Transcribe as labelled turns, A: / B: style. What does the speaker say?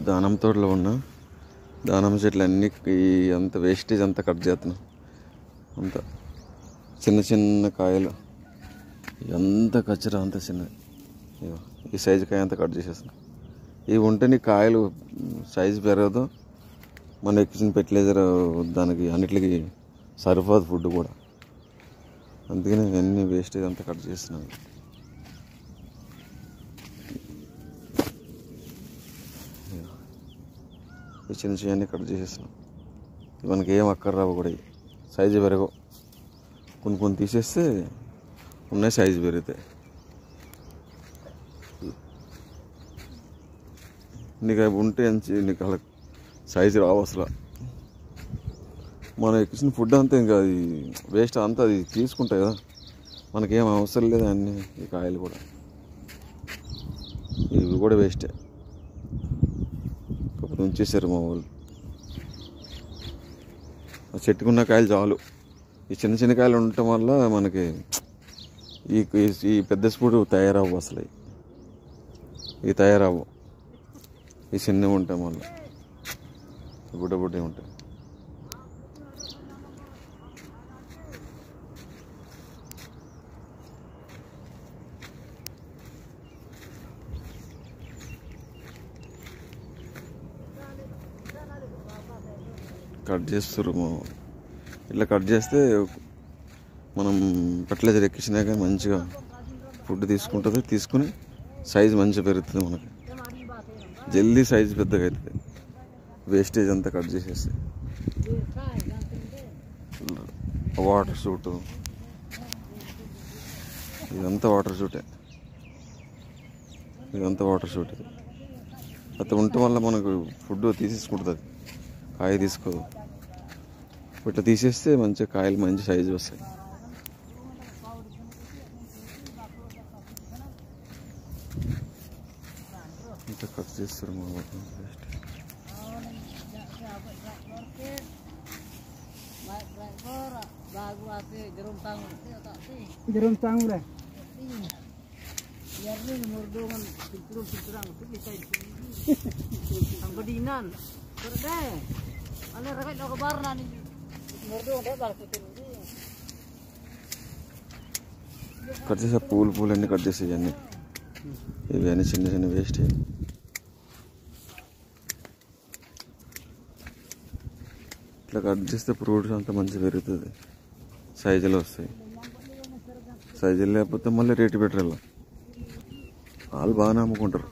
A: దానం తోటలో ఉన్న దానం చెట్లు అన్నీ అంత వేస్టేజ్ అంతా కట్ చేస్తున్నాం. అంత చిన్న చిన్న కాయలు ఎంత కచ్చరా అంత చిన్నది. ఈ సైజు కాయ అంతా కట్ చేసేస్తున్నాం. ఇవి ఉంటే నీ కాయలు సైజు పెరగదు, మన ఎక్కించిన ఫెర్టిలైజర్ దానికి అన్నిటికి సరిపోదు ఫుడ్ కూడా. అందుకని అన్ని వేస్టేజ్ అంతా కట్ చేస్తున్నాను. చిన్న చిన్న కట్ చేసేస్తున్నాం. మనకి ఏం అక్కర రావు కూడా, సైజు పెరగవు. కొన్ని తీసేస్తే ఉన్నాయి సైజు పెరుగుతాయి. నీకు అవి ఉంటే నీకు అలా సైజు రావు అసలు. మనం ఎక్కించిన ఫుడ్ అంతా ఇంకా అది వేస్ట్ అంతా అది తీసుకుంటాయి కదా, మనకేం అవసరం లేదు. అన్నీ ఈ కాయలు కూడా ఇవి కూడా వేస్టే. కాకపోతే ఉంచేసారు మా వాళ్ళు. ఆ చెట్టుకున్న కాయలు చాలు. ఈ చిన్న చిన్న కాయలు ఉండటం వల్ల మనకి ఈ పెద్ద స్పూడ్ తయారవ్వు అసలు. ఇవి తయారవ్వు, ఈ చిన్నవి ఉంటాయి మళ్ళీ బుడ్డ ఉంటాయి. కట్ చేస్తారు ఇట్లా కట్ చేస్తే మనం ఫెర్టిలైజర్ ఎక్కించినాక మంచిగా ఫుడ్ తీసుకుంటుంది. తీసుకుని సైజు మంచిగా పెరుగుతుంది. మనకి జల్దీ సైజు పెద్దగా అవుతుంది. వేస్టేజ్ అంతా కట్ చేసేస్తే వాటర్ షూటు ఇదంతా వాటర్ షూటే. ఇది అట్లా ఉండటం వల్ల మనకు ఫుడ్ తీసేసుకుంటుంది, కాయ తీసుకోదు. ఇట్లా తీసేస్తే మంచిగా కాయలు మంచి సైజు వస్తాయి. ఇంకా కట్ చేస్తారు మా కట్ చేసే పూలు అన్నీ కట్ చేసేవి అన్నీ. ఇవన్నీ చిన్న వేస్ట్. ఇట్లా కట్ చేస్తే ఫ్రూట్స్ అంతా మంచిగా పెరుగుతుంది, సైజులో వస్తాయి. సైజులు లేకపోతే మళ్ళీ రేటు పెట్టాలి. వాళ్ళు బాగానే అమ్ముకుంటారు.